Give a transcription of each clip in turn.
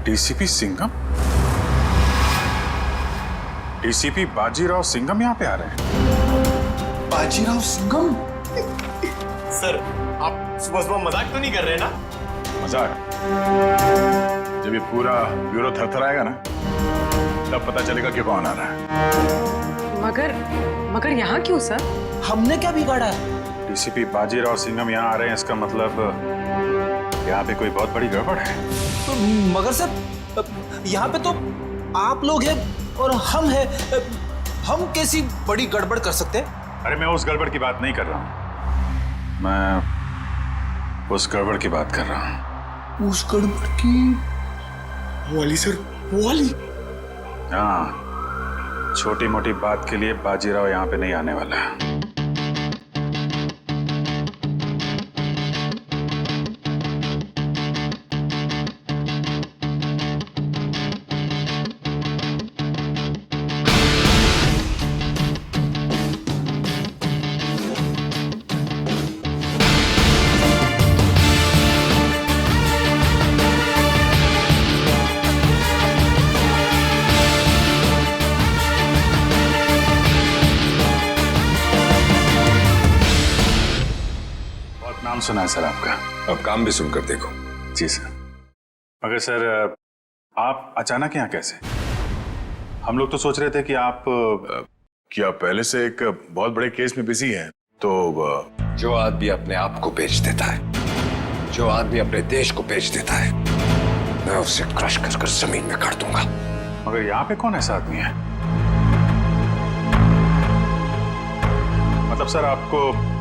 DCP Singham? DCP Bajirao Singham यहाँ पे आ रहे हैं? बाजीराव सिंघम? सर, आप सुबह सुबह मजाक तो नहीं कर रहे ना? मजाक? जब ये पूरा ब्यूरो थरथराएगा ना, तब पता चलेगा कि कौन आ रहा है। मगर यहाँ क्यों सर? हमने क्या बिगाड़ा है? डीसीपी बाजीराव सिंघम यहाँ आ रहे हैं, इसका मतलब यहाँ पे कोई बहुत बड़ी गड़बड़ है। तो मगर सर, यहाँ पे तो आप लोग हैं और हम हैं। हम कैसी बड़ी गड़बड़ कर सकते हैं? अरे मैं उस गड़बड़ की बात नहीं कर रहा हूँ, मैं उस गड़बड़ की बात कर रहा हूँ। उस गड़बड़ की? वो वाली सर, वो वाली। हाँ, छोटी मोटी बात के लिए बाजीराव यहाँ पे नहीं आने वाला है। नाम सुना है सर आपका। अब काम भी सुनकर देखो। जी सर। मगर सर, आप अचानक यहाँ कैसे? हम लोग तो सोच रहे थे कि आप पहले से एक बहुत बड़े केस में बिजी हैं, तो जो आदमी अपने आप को बेच देता है, जो आदमी अपने देश को बेच देता है, मैं उसे क्रश कर कर जमीन में गाड़ दूंगा। मगर यहाँ पे कौन ऐसा आदमी है? मतलब सर, आपको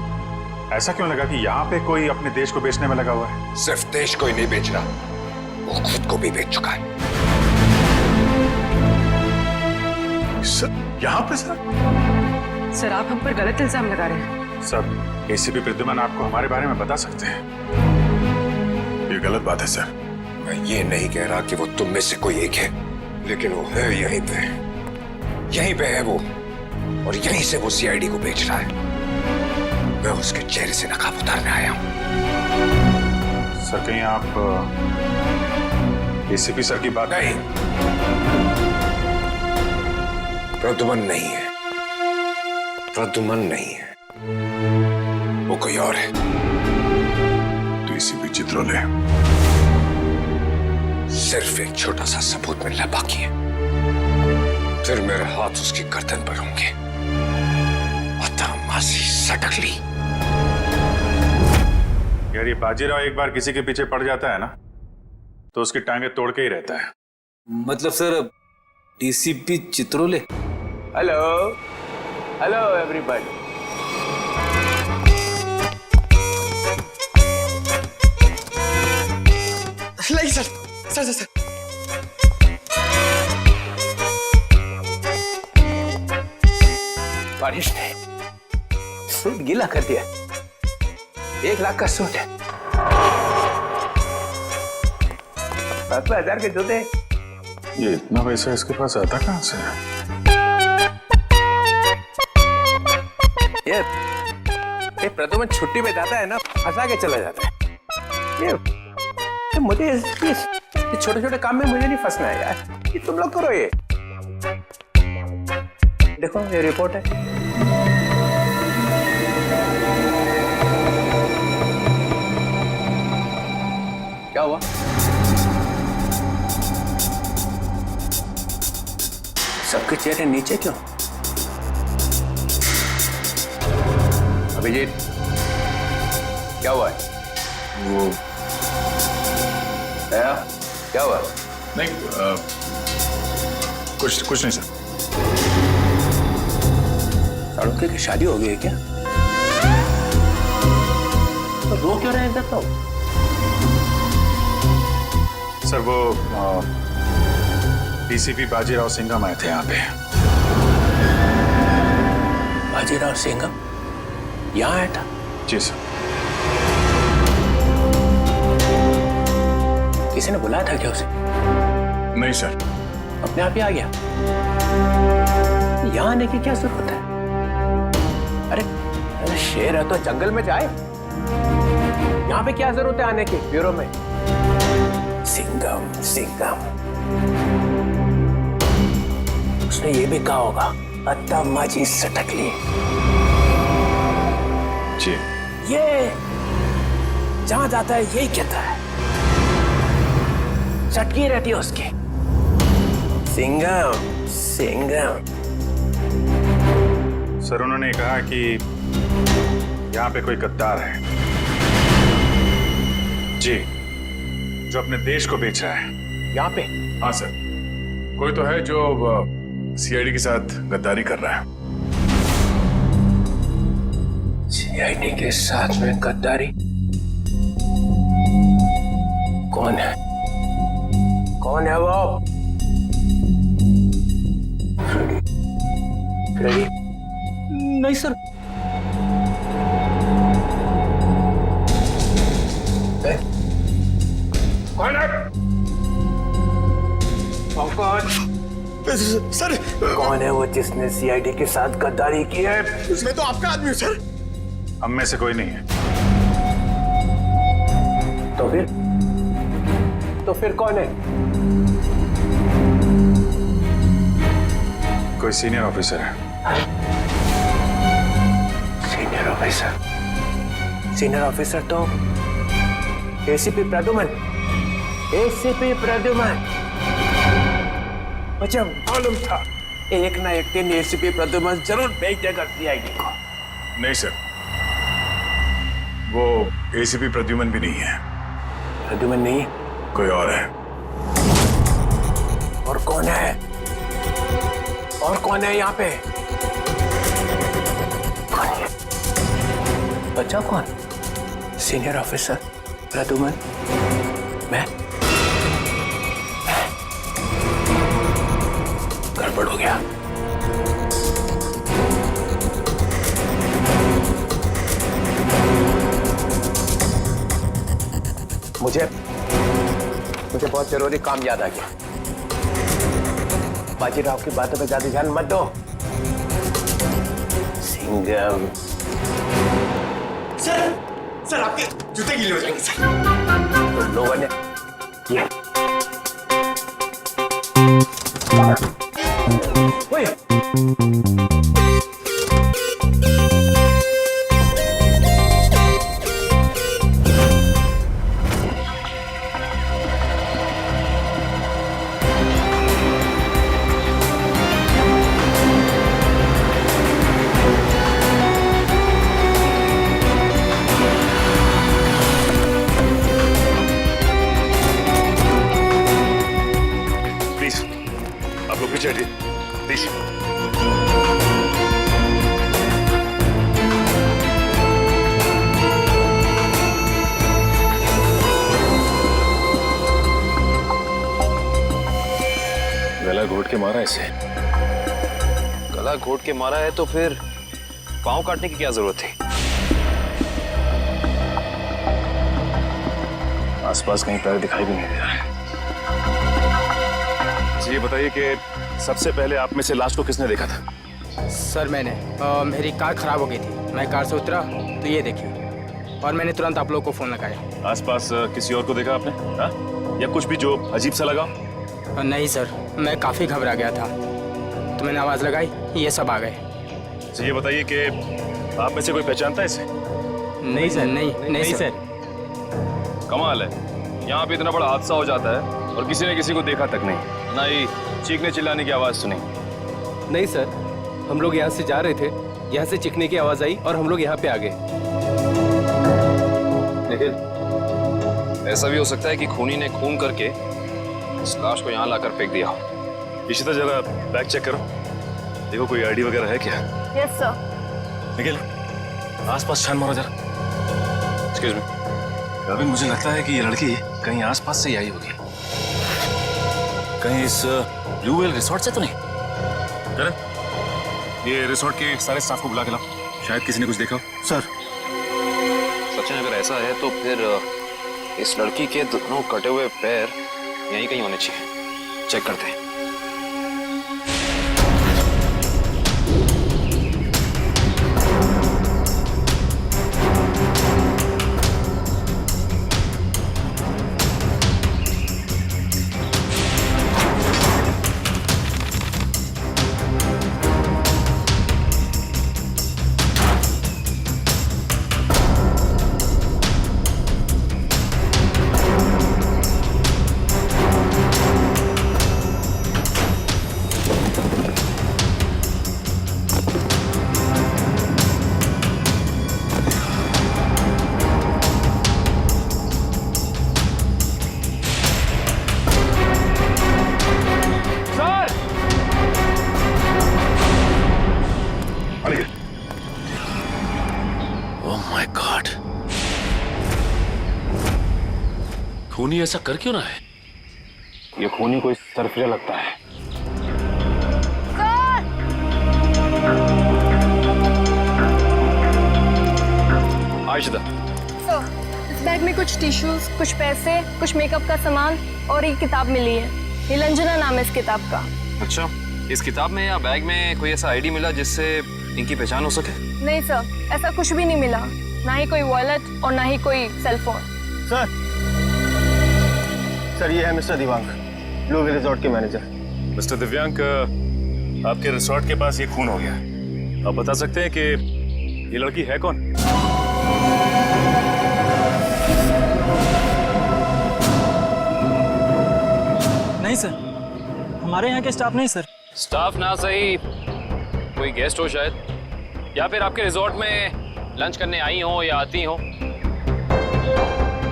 ऐसा क्यों लगा कि यहाँ पे कोई अपने देश को बेचने में लगा हुआ है? सिर्फ देश को ही नहीं बेच रहा, वो खुद को भी बेच चुका है। सर, यहाँ पे सर आप हम पर गलत इल्जाम लगा रहे हैं। सर, एसीपी प्रद्युमन आपको हमारे बारे में बता सकते हैं। ये गलत बात है सर। मैं ये नहीं कह रहा कि वो तुम में से कोई एक है, लेकिन वो है यहीं पे है वो, और यहीं से वो सीआईडी को बेच रहा है। मैं उसके चेहरे से नकाब उतारने आया हूं। सर, कहीं आप एसीपी सर की बात? नहीं, प्रद्युमन नहीं है, प्रद्युमन नहीं है, वो कोई और है। तो एसीपी चित्रोले। सिर्फ एक छोटा सा सबूत मिलना बाकी है, फिर मेरे हाथ उसकी गर्दन पर होंगे। मासी सटकली। यार, ये बाजीराव एक बार किसी के पीछे पड़ जाता है ना, तो उसकी टांगे तोड़ के ही रहता है। मतलब sir, DCP Chitrole? Hello hello everybody. नहीं सर, सर सर सर। बारिश ने सूट गीला कर दिया। 1 लाख का सूट है, 7,000 के जूते। ये इतना पैसा इसके पास आता कहाँ से? ये प्रद्युमन छुट्टी पे जाता है ना, फंसा के चला जाता है। ये मुझे छोटे छोटे काम में मुझे नहीं फंसना है यार। ये तुम लोग करो। ये देखो, ये रिपोर्ट है। क्या हुआ? सबके चेहरे नीचे क्यों? अभिजीत, क्या हुआ है? वो क्या हुआ? नहीं, कुछ नहीं सर। साड़ुके की शादी हो गई है क्या? तो रो क्यों रहे हैं? तो सर, वो डीसीपी बाजीराव सिंघम आए थे यहाँ पे। बाजीराव सिंघम यहाँ आया था? जी सर। किसी ने बुलाया था क्या उसे? नहीं सर। अपने आप ही आ गया? यहाँ आने की क्या जरूरत है? अरे शेर है तो जंगल में जाए, यहाँ पे क्या जरूरत है आने की? ब्यूरो में सिंघम सिंघम। उसने ये भी कहा होगा अत्ता माझी सटकली। जी ये जहां जाता है यही कहता है, चटकी रहती है उसकी। सिंघम सिंघम। सर, उन्होंने कहा कि यहाँ पे कोई गद्दार है। जी, जो अपने देश को बेच रहा है। यहाँ पे? हाँ सर, कोई तो है जो सीआईडी के साथ गद्दारी कर रहा है। सीआईडी के साथ में गद्दारी? कौन है? कौन है वो? फ्रेडी? नहीं सर। कौन है? कौन? सर, कौन है वो जिसने सीआईडी के साथ गद्दारी की है? मैं तो आपका आदमी हूँ सर। हम में से कोई नहीं है। तो फिर कौन है? कोई सीनियर ऑफिसर है। Senior officer? सीनियर ऑफिसर तो एसीपी प्रद्युमन। एसीपी प्रद्युमन। मुझे मालूम था एक ना एक दिन एसीपी प्रद्युमन जरूर भेज देगा सीआईडी को। नहीं सर, वो एसीपी प्रद्युमन भी नहीं है। प्रद्युमन नहीं? कोई और है। और कौन है? और कौन है यहाँ पे? कौन है? बच्चा कौन? सीनियर ऑफिसर प्रद्युमन, मैं? गड़बड़ हो गया। मुझे बहुत जरूरी काम याद आ गया। बाजीराव की बातों पे ज्यादा ध्यान मत दो। सिंघम। सर आपके जूते गीले हो जाएंगे सर। तुम लोगों ने ये ओए! पीछे हटिए प्लीज। गला घोट के मारा इसे। गला घोट के मारा है तो फिर पांव काटने की क्या जरूरत थी? आसपास कहीं पैर दिखाई भी नहीं दे रहा है। ये बताइए कि सबसे पहले आप में से लाश को किसने देखा था? सर मैंने मेरी कार खराब हो गई थी। मैं कार से उतरा तो ये देखिए, और मैंने तुरंत आप लोगों को फोन लगाया। आसपास किसी और को देखा आपने? हाँ? या कुछ भी जो अजीब सा लगा? नहीं सर, मैं काफी घबरा गया था तो मैंने आवाज लगाई, ये सब आ गए। तो ये बताइए कि आप में से कोई पहचानता है इसे? नहीं सर, नहीं सर। कमाल है, यहाँ पे इतना बड़ा हादसा हो जाता है और किसी ने किसी को देखा तक नहीं, ना ही चीखने चिल्लाने की आवाज सुनी। नहीं सर, हम लोग यहाँ से जा रहे थे, यहाँ से चीखने की आवाज आई और हम लोग यहाँ पे आ गए। लेकिन ऐसा भी हो सकता है कि खूनी ने खून करके इस लाश को यहाँ लाकर फेंक दिया हो। इशिता जरा बैग चेक करो, देखो कोई आईडी वगैरह है क्या? Yes sir. निखिल आसपास छान मारो जरा। एक्सक्यूज मी, अभी मुझे लगता है कि ये लड़की कहीं आसपास से ही आई होगी। कहीं इस ब्लू व्हेल रिसोर्ट से तो नहीं? करण, ये रिसोर्ट के सारे स्टाफ को बुला के लाओ, शायद किसी ने कुछ देखा हो। सर। सचिन अगर ऐसा है तो फिर इस लड़की के दोनों कटे हुए पैर यहीं कहीं होने चाहिए। चेक करते हैं। खूनी ऐसा कर क्यों ना है? ये खूनी कोई सरफिरा लगता है। आयशा, सर, इस बैग में कुछ टिश्यूज, कुछ पैसे, कुछ मेकअप का सामान और एक किताब मिली है। नीलंजना नाम है इस किताब का। अच्छा, इस किताब में या बैग में कोई ऐसा आईडी मिला जिससे इनकी पहचान हो सके? नहीं सर, ऐसा कुछ भी नहीं मिला, ना ही कोई वॉलेट और ना ही कोई सेल फोन। सर ये है mister Divang, blue will resort के मैनेजर। मिस्टर दिव्यांक, आपके रिसोर्ट के पास ये खून हो गया। आप बता सकते हैं कि ये लड़की है कौन? नहीं सर, हमारे यहाँ के स्टाफ नहीं सर। स्टाफ ना सही, कोई गेस्ट हो शायद, या फिर आपके रिजॉर्ट में लंच करने आई हो या आती हो।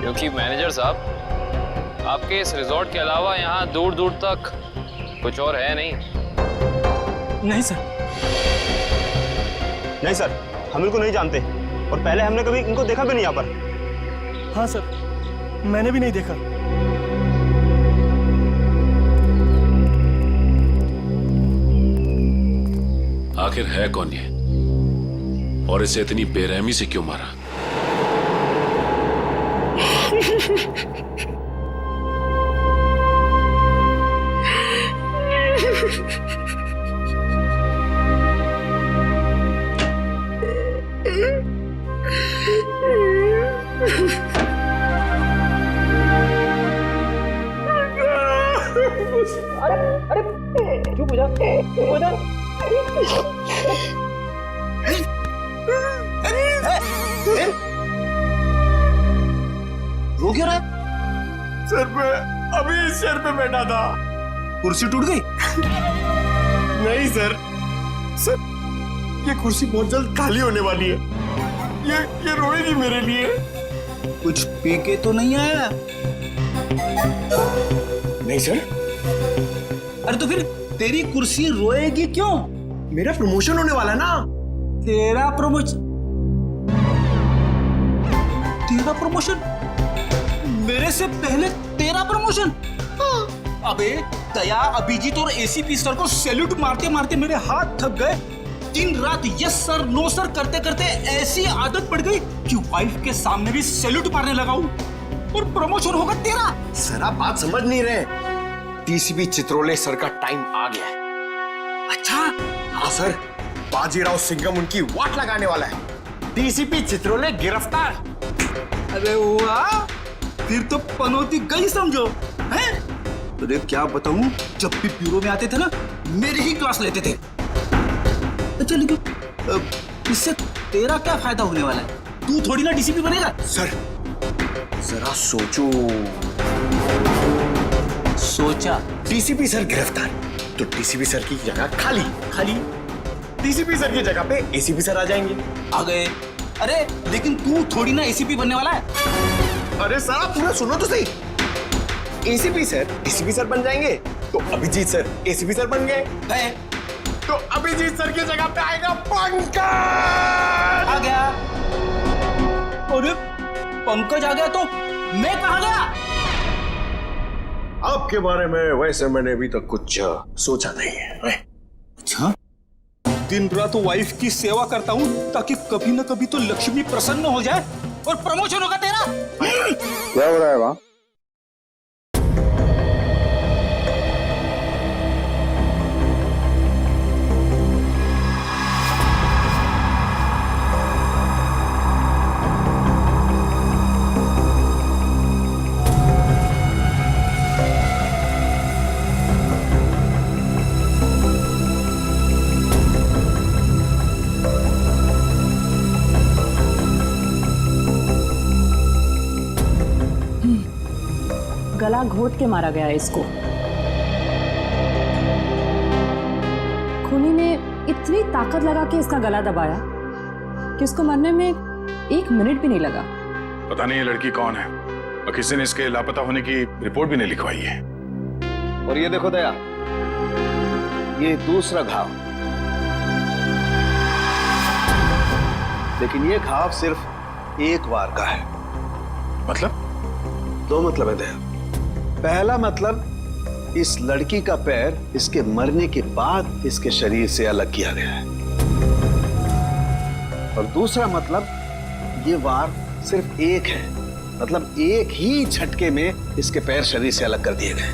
क्योंकि मैनेजर साहब, आपके इस रिजॉर्ट के अलावा यहाँ दूर दूर तक कुछ और है नहीं। नहीं सर। नहीं सर, हम इनको नहीं जानते और पहले हमने कभी इनको देखा भी नहीं यहाँ पर। हाँ सर, मैंने भी नहीं देखा। आखिर है कौन ये, और इसे इतनी बेरहमी से क्यों मारा? चुप हो जा, चुप हो जा। रो क्यों रहा है? सर पे अभी इस चेयर पे बैठा था, कुर्सी टूट गई? नहीं सर, सर ये कुर्सी बहुत जल्द खाली होने वाली है। ये रोएगी मेरे लिए। कुछ पी के तो नहीं आया? नहीं सर। अरे तो फिर तेरी कुर्सी रोएगी क्यों? मेरा प्रमोशन होने वाला है ना। तेरा प्रमोशन? तेरा प्रमोशन? मेरे से पहले तेरा प्रमोशन? अबे दया, अभिजीत और एसीपी सर को सैल्यूट मारते मारते मेरे हाथ थक गए। दिन रात यस सर नो सर करते करते ऐसी आदत पड़ गई कि वाइफ के सामने भी सैल्यूट मारने लगा हूं, और प्रमोशन होगा तेरा। सर आप बात समझ नहीं रहे, डीसीपी चित्रोले सर का टाइम आ गया है। अच्छा? हाँ सर, बाजीराव सिंघम उनकी वाट लगाने वाला है। डीसीपी चित्रोले गिरफ्तार। अरे वाह, फिर तो पनौती गई समझो। हैं? अरे क्या बताऊं, जब भी ब्यूरो में आते थे ना, मेरी ही क्लास लेते थे। अच्छा लेकिन इससे तेरा क्या फायदा होने वाला है? तू थोड़ी ना डीसीपी बनेगा। सर जरा सोचो। सोचा? डीसीपी सर गिरफ्तार तो डीसीपी सर की जगह खाली। खाली डीसीपी सर की जगह पे एसीपी सर आ जाएंगे। आ गए। अरे लेकिन तू थोड़ी ना एसीपी बनने वाला है। अरे सर आप पूरा सुनो तो सही। एसीपी सर डीसीपी सर बन जाएंगे तो अभिजीत सर एसीपी सर बन गए, तो अभिजीत सर की जगह पे आएगा पंकज। आ गया। अरे पंकज आ गया तो मैं कहाँ गया? आपके बारे में वैसे मैंने अभी तक कुछ सोचा नहीं है। अच्छा, दिन रात वाइफ की सेवा करता हूँ ताकि कभी न कभी तो लक्ष्मी प्रसन्न हो जाए और प्रमोशन होगा तेरा। क्या हो रहा है वहाँ? गला घोट के मारा गया है इसको। खूनी ने इतनी ताकत लगा के इसका गला दबाया कि उसको मरने में 1 मिनट भी नहीं लगा। पता नहीं ये लड़की कौन है, और किसी ने इसके लापता होने की रिपोर्ट भी नहीं लिखवाई है। और ये देखो दया, ये दूसरा घाव, लेकिन ये घाव सिर्फ एक बार का है। मतलब दो मतलब है दया। पहला मतलब इस लड़की का पैर इसके मरने के बाद इसके शरीर से अलग किया गया है, और दूसरा मतलब ये वार सिर्फ एक है, मतलब एक ही झटके में इसके पैर शरीर से अलग कर दिए गए।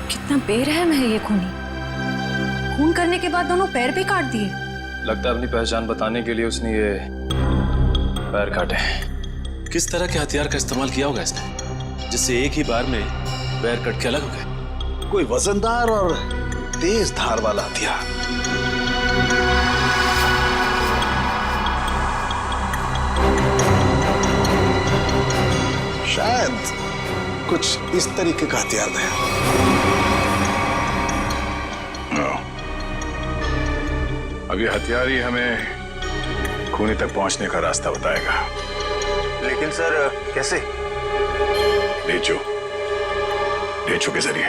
कितना बेरहम है ये खूनी। खून करने के बाद दोनों पैर भी काट दिए। लगता है अपनी पहचान बताने के लिए उसने ये पैर काटे। किस तरह के हथियार का इस्तेमाल किया होगा इसने, जिससे एक ही बार में पैर कट के अलग हो गए? कोई वजनदार और तेज धार वाला हथियार। शायद कुछ इस तरीके का हथियार है। अब ये हथियार ही हमें खूनी तक पहुंचने का रास्ता बताएगा। लेकिन सर कैसे? ढेंचू के जरिए।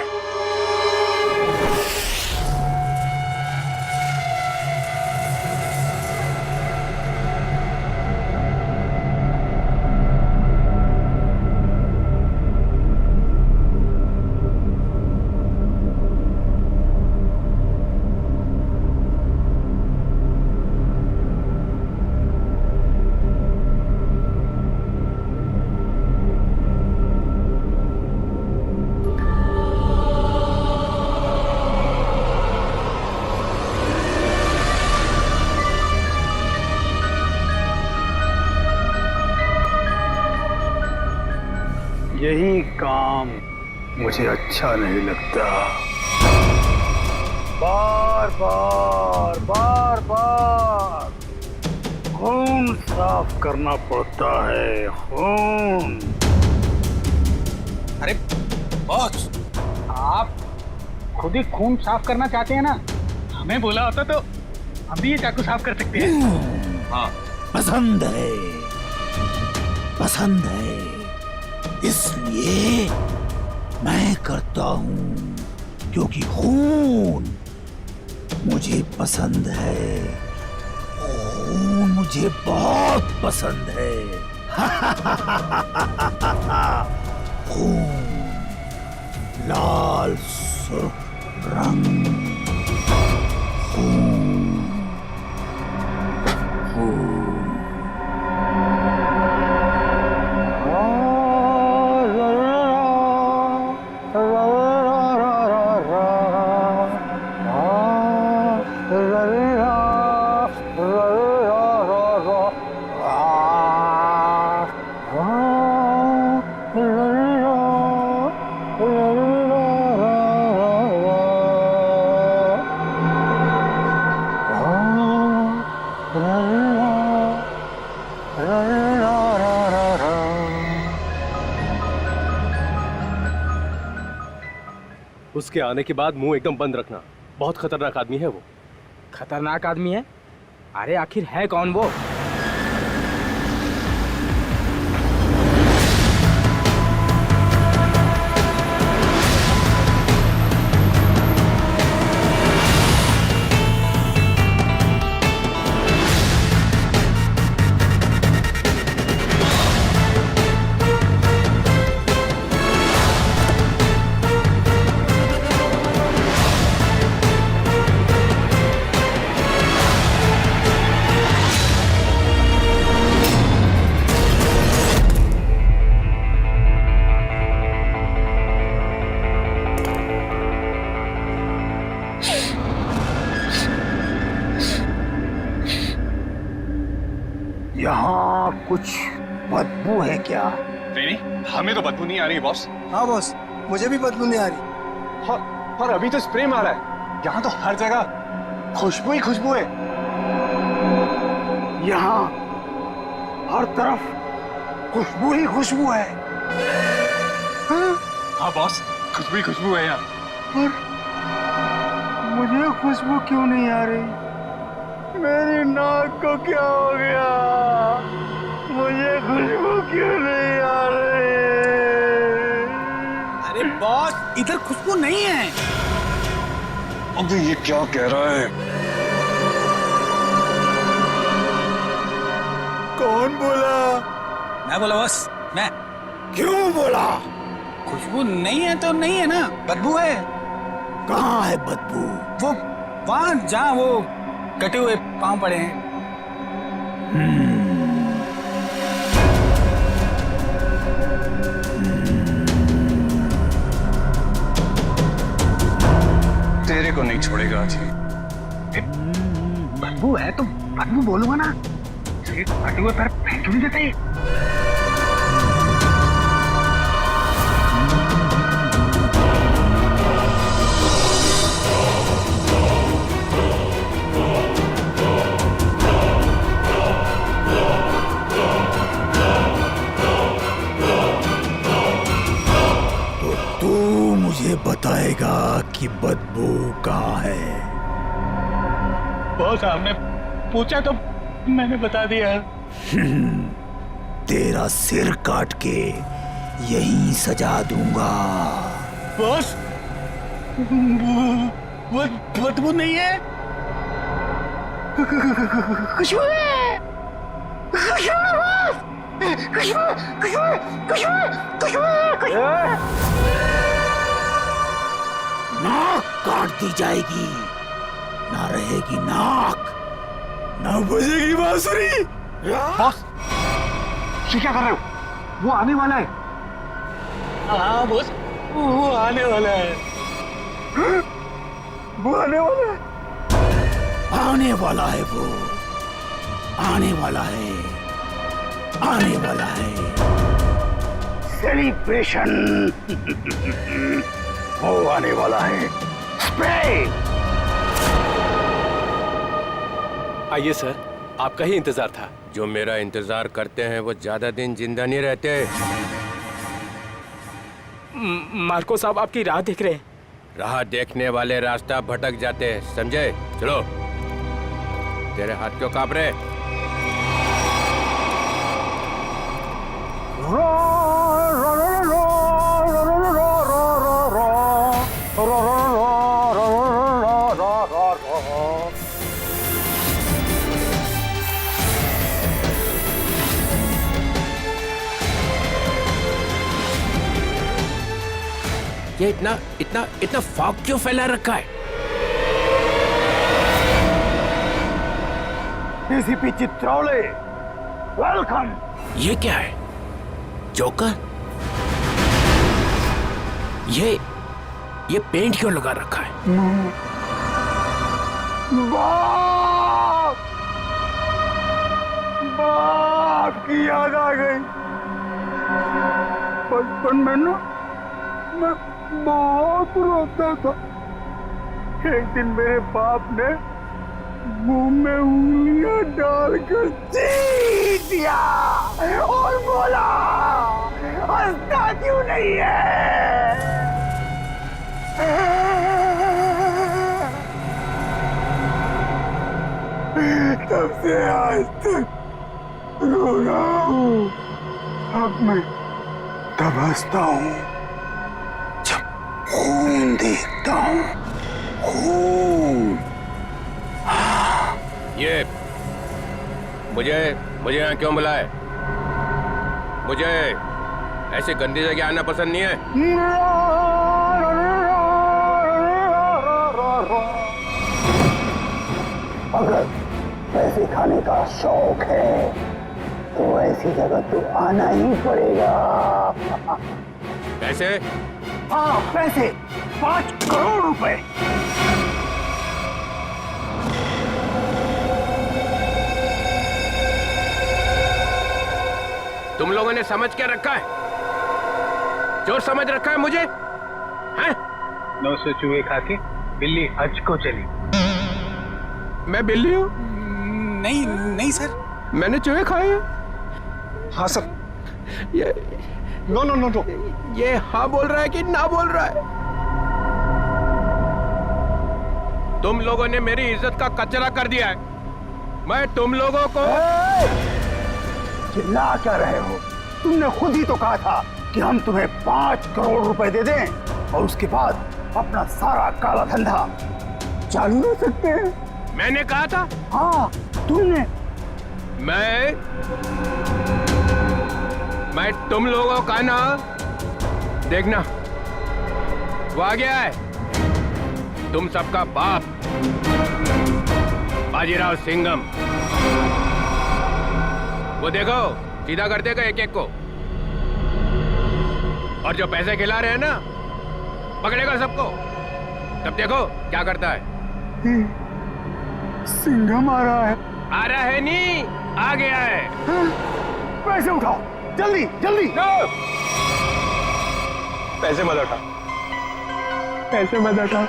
यही काम मुझे अच्छा नहीं लगता। बार बार खून साफ करना पड़ता है, खून। अरे बॉस, आप खुद ही खून साफ करना चाहते हैं ना? हमें बोला होता तो हम भी ये चाकू साफ कर सकते हैं। हाँ, पसंद है, इसलिए मैं करता हूं, क्योंकि खून मुझे पसंद है, खून मुझे बहुत पसंद है। खून, लाल सुर्ख रंग, खून। उसके आने के बाद मुंह एकदम बंद रखना। बहुत खतरनाक आदमी है वो। खतरनाक आदमी है? अरे आखिर है कौन वो? यहाँ कुछ बदबू है क्या? नहीं, हमें तो बदबू नहीं आ रही बॉस। हाँ बॉस, मुझे भी बदबू नहीं आ रही। पर अभी तो स्प्रे मारा है। यहाँ तो हर जगह खुशबू ही खुशबू है। यहाँ हर तरफ खुशबू ही खुशबू है। हाँ बॉस, खुशबू ही खुशबू है यहाँ। पर मुझे खुशबू क्यों नहीं आ रही? मेरी नाक को क्या हो गया? मुझे खुशबू क्यों नहीं आ रही? अरे बॉस, इधर खुशबू नहीं है। अबे ये क्या कह रहा है? कौन बोला? मैं बोला बॉस, मैं। क्यों बोला? खुशबू नहीं है तो नहीं है ना, बदबू है। कहाँ है बदबू? वो वहां जहाँ वो कटे हुए पांव पड़े हैं। तेरे को नहीं छोड़ेगा आज ये। बदबू है तो बदबू बोलूंगा ना, सिर्फ फटे हुए पैर फेंक नहीं देते। तो तू मुझे बताएगा कि बदबू कहाँ है? बॉस आपने पूछा तो मैंने बता दिया। तेरा सिर काट के यहीं सजा दूंगा। बॉस बदबू नहीं है, खुशबू है, खुशबू है बॉस, खुशबू खुशबू खुशबू खुशबू। नाक काट दी जाएगी, ना रहेगी नाक, ना बजेगी बांसुरी। बॉस ये क्या कर रहे हो? वो आने वाला है। हाँ बॉस, वो आने वाला है। वो आने वाला है, आने वाला है, वो आने वाला है, आने वाला है। सेलिब्रेशन वो आने वाला है। स्प्रे। आइए सर, आपका ही इंतजार था। जो मेरा इंतजार करते हैं वो ज्यादा दिन जिंदा नहीं रहते। मार्को साहब आपकी राह देख रहे हैं। राह देखने वाले रास्ता भटक जाते हैं, समझे? चलो। तेरे हाथ क्यों कांप रहे? ये इतना इतना इतना फॉग क्यों फैला रखा है? ACP Chitrale, welcome. ये क्या है? जोकर? ये पेंट क्यों लगा रखा है? बाप की याद आ गई। बचपन में ना मैं बहुत रोता था। एक दिन मेरे बाप ने मुंह में उंगलियां डालकर चीर दिया और बोला, हंसता क्यों नहीं है? तब से आज तक रो रहा हूँ। अब मैं तब हंसता हूँ जब खून देखता हूँ। खून। ये मुझे यहाँ क्यों बुलाए? मुझे ऐसी गंदी जगह आना पसंद नहीं है। अगर पैसे खाने का शौक है तो ऐसी जगह तो आना ही पड़ेगा। पैसे? हाँ पैसे, 5 करोड़ रुपए। तुम लोगों ने समझ क्या रखा है? जो समझ रखा है मुझे, हैं? 900 चूहे खा के बिल्ली हज को चली। मैं बिल्ली हूँ? नहीं नहीं सर, मैंने चूहे खाए हैं। हाँ सर। ये नो नो नो नो, ये हाँ बोल रहा है कि ना बोल रहा है? तुम लोगों ने मेरी इज्जत का कचरा कर दिया है। मैं तुम लोगों को चिल्ला क्या रहे हो? तुमने खुद ही तो कहा था कि हम तुम्हें 5 करोड़ रुपए दे दें और उसके बाद अपना सारा काला धंधा चालू रख सकते हैं। मैंने कहा था? मैं तुम लोगों का ना, देखना वो आ गया है, तुम सबका बाप बाजीराव सिंघम। वो देखो सीधा कर देगा एक एक को, और जो पैसे खिला रहे हैं ना पकड़ेगा सबको। तब देखो क्या करता है। सिंघम आ रहा है। आ रहा है नहीं, आ गया है। पैसे उठाओ जल्दी जल्दी। पैसे मत उठा, पैसे मत उठा।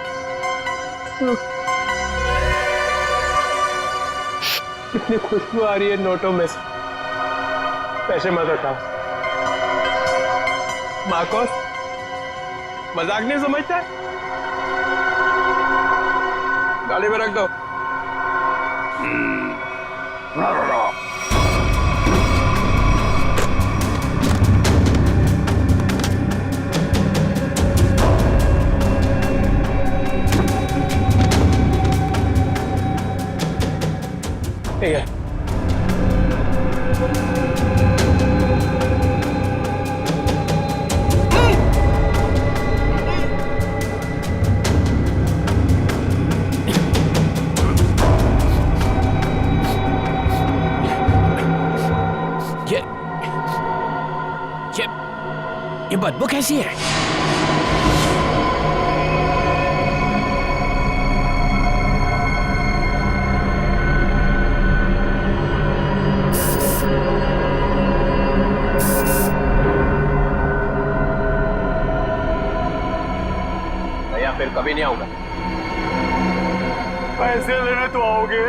कितनी खुशबू आ रही है नोटों में से। पैसे मत उठाओ। मार्कोस मजाक नहीं समझता, गाड़ी में रख दो। ठीक है। ये बदबू कैसी है? या फिर कभी नहीं आऊंगा। पैसे लेने तो आओगे?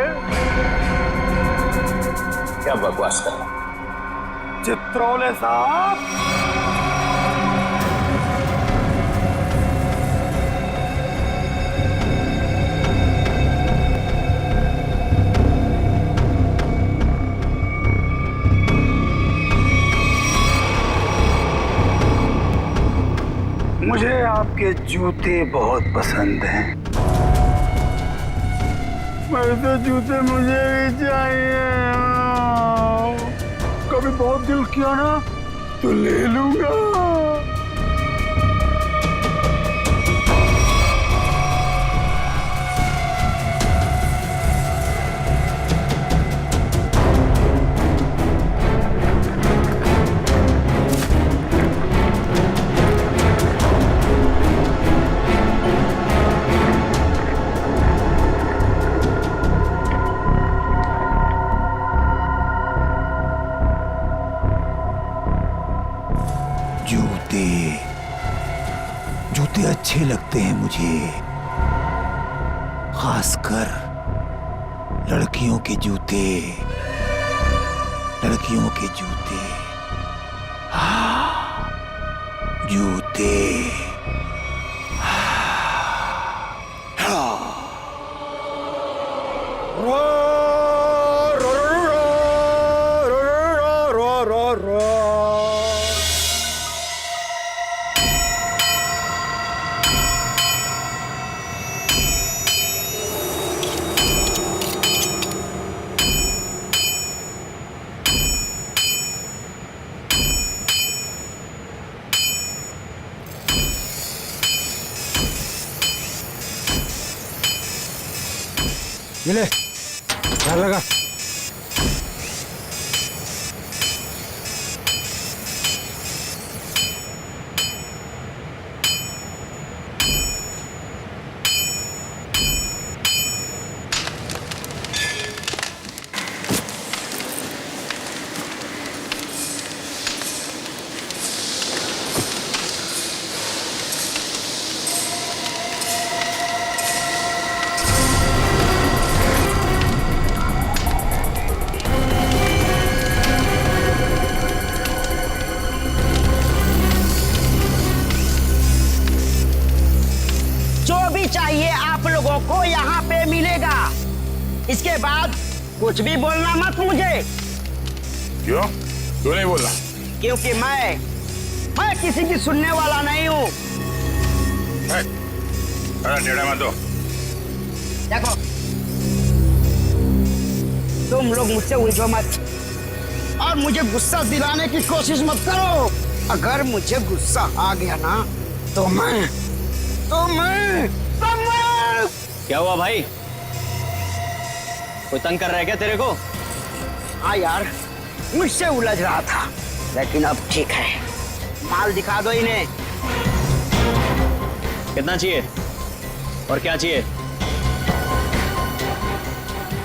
क्या बकवास कर रहा? चित्रोले साहब, मुझे आपके जूते बहुत पसंद हैं। वैसे जूते मुझे भी चाहिए। कभी बहुत दिल किया ना तो ले लूंगा। जूते अच्छे लगते हैं मुझे, खासकर लड़कियों के जूते, लड़कियों के जूते। हाँ, जूते। ये ले, धार लगा। चाहिए आप लोगों को यहाँ पे मिलेगा। इसके बाद कुछ भी बोलना मत मुझे। क्यों? क्यों नहीं बोलना? क्योंकि मैं किसी की सुनने वाला नहीं हूँ। टेढ़ा मत दो। देखो, तुम लोग मुझसे उलझो मत। और मुझे गुस्सा दिलाने की कोशिश मत करो। अगर मुझे गुस्सा आ गया ना तो मैं क्या हुआ भाई? कोई तंग कर रहा है क्या तेरे को? हाँ यार, मुझसे उलझ रहा था, लेकिन अब ठीक है। माल दिखा दो इन्हें। कितना चाहिए और क्या चाहिए?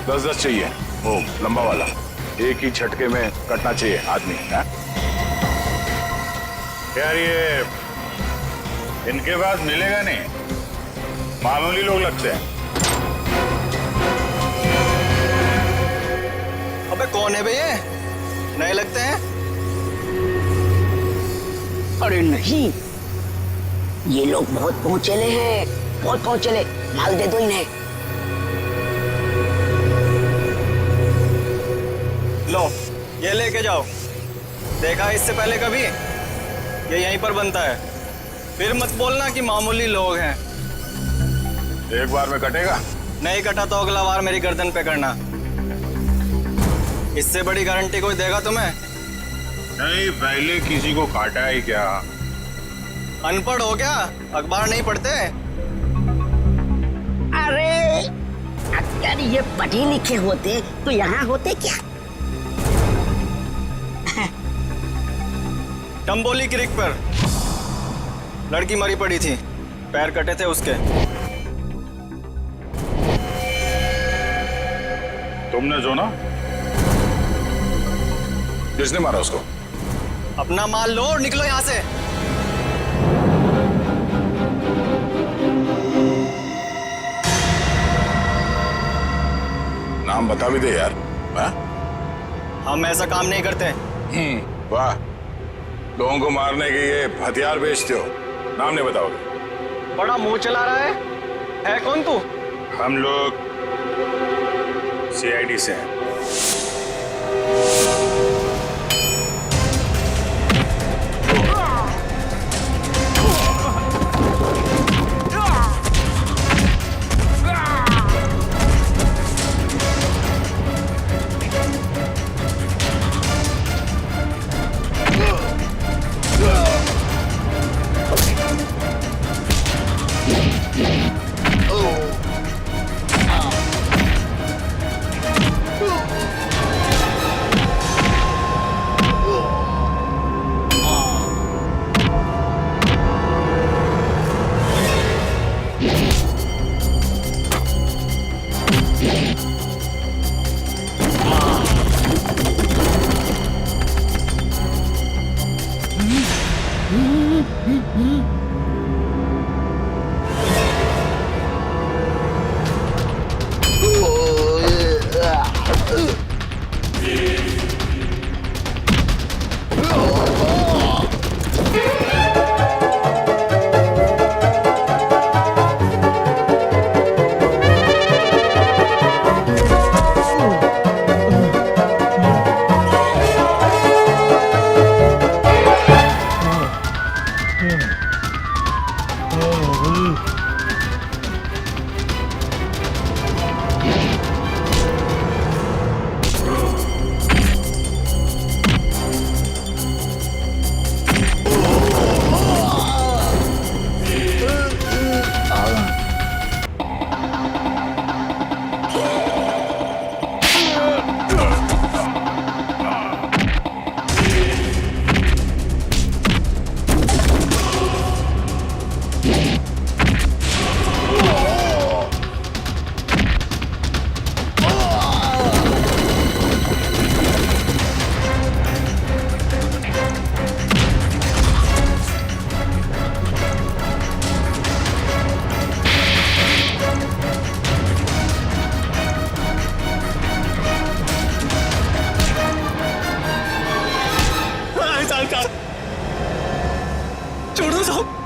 10-10 चाहिए, वो लंबा वाला, एक ही झटके में कटना चाहिए आदमी। है यार, ये इनके पास मिलेगा नहीं, मामूली लोग लगते हैं। अबे कौन है भैया? नए लगते हैं। अरे नहीं, ये लोग बहुत पहुंचेले हैं, बहुत पहुंचेले। माल दे दो इन्हें। लो ये लेके जाओ। देखा इससे पहले कभी? ये यहीं पर बनता है। फिर मत बोलना कि मामूली लोग हैं। एक बार में कटेगा? नहीं कटा तो अगला बार मेरी गर्दन पे करना। इससे बड़ी गारंटी कोई देगा तुम्हें? नहीं, पहले किसी को काटा ही क्या? अनपढ़ हो क्या? अखबार नहीं पढ़ते? अरे अगर ये पढ़े लिखे होते तो यहाँ होते क्या? टम्बोली क्रिक पर लड़की मरी पड़ी थी, पैर कटे थे उसके। तुमने जो ना? किसने मारा उसको? अपना माल लो और निकलो यहाँ से। नाम बता भी दे यार। हाँ? हम ऐसा काम नहीं करते। वाह, लोगों को मारने के ये हथियार बेचते हो, नाम नहीं बताओगे? बड़ा मुंह चला रहा है कौन तू? हम लोग CID से हैं।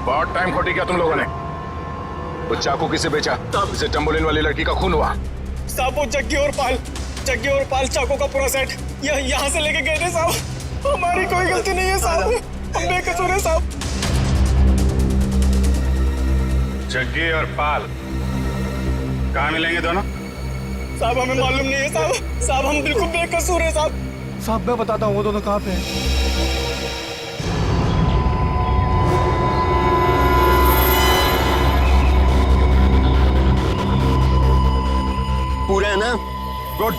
बहुत टाइम खोटी किया तुम लोगों ने। वो चाकू किसे बेचा? जिसे टम्बोलिन वाली लड़की का खून हुआ। साहब वो जग्गी और पाल चाकू का पूरा सेट यहाँ से लेके गए थे साहब। हमारी कोई गलती नहीं है साहब, हम बेकसूर हैं साहब। जग्गी और पाल कहाँ मिलेंगे दोनों? साहब हमें मालूम नहीं है साहब, हम बिल्कुल बेकसूर हैं साहब। साहब मैं बताता हूँ वो दोनों कहाँ पे हैं। पूरे है ना? गुड।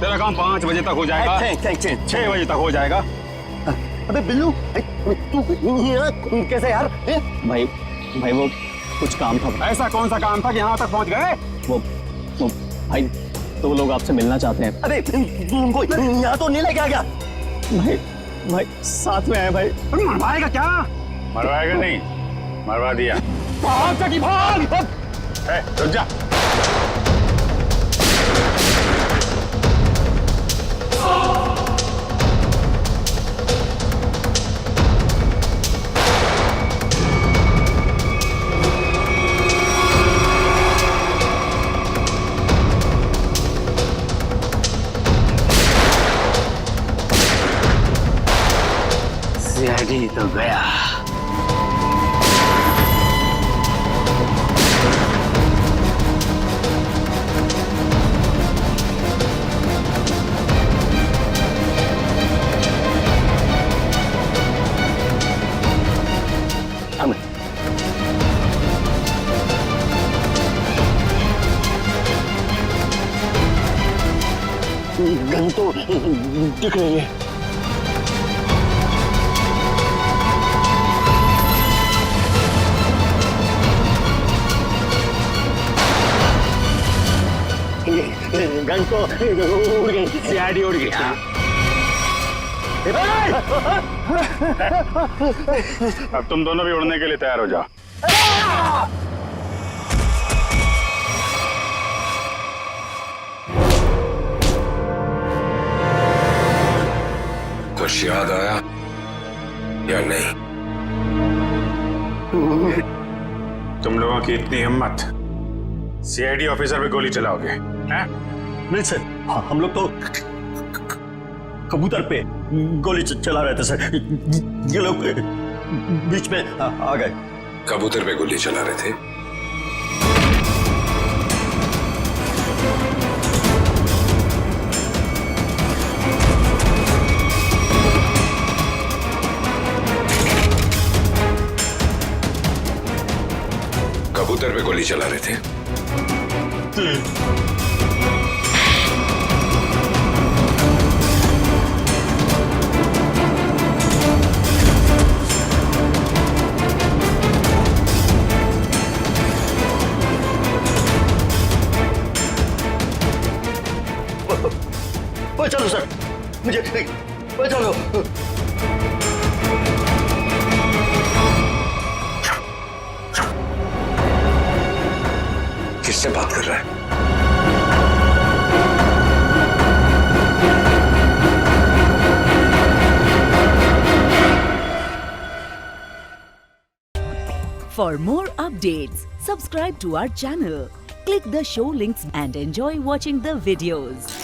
तेरा काम 5 बजे तक हो जाएगा। 6 बजे तक हो जाएगा। अबे बिल्लू तू यहाँ कैसे यार? भाई वो कुछ काम था। ऐसा कौन सा काम था कि यहाँ तक पहुँच गए? वो भाई तो लोग आपसे मिलना चाहते हैं। अबे तू उनको यहाँ तो नहीं लेके आ गया? भाई साथ में है भाई। मरवाएगा क्या? मरवाएगा नहीं, मरवा दिया। भाग सकी भाग। रुक जा। सीआईडी तो गया। गन तो दिख रही है। गन तो उड़ गई, सीआईडी उड़ गई। अब तुम दोनों भी उड़ने के लिए तैयार हो जाओ। कुछ याद आया या नहीं? तुम लोगों की इतनी हिम्मत, सीआईडी ऑफिसर पे गोली चलाओगे? हैं? नहीं सर, हम लोग तो कबूतर पे गोली चला रहे थे सर। ये लोग बीच में आ गए। कबूतर पे गोली चला रहे थे? कबूतर पे गोली चला रहे थे? चलो सर, मुझे चलो। किससे बात कर रहा है? For more updates, subscribe to our channel, click the show links and enjoy watching the videos.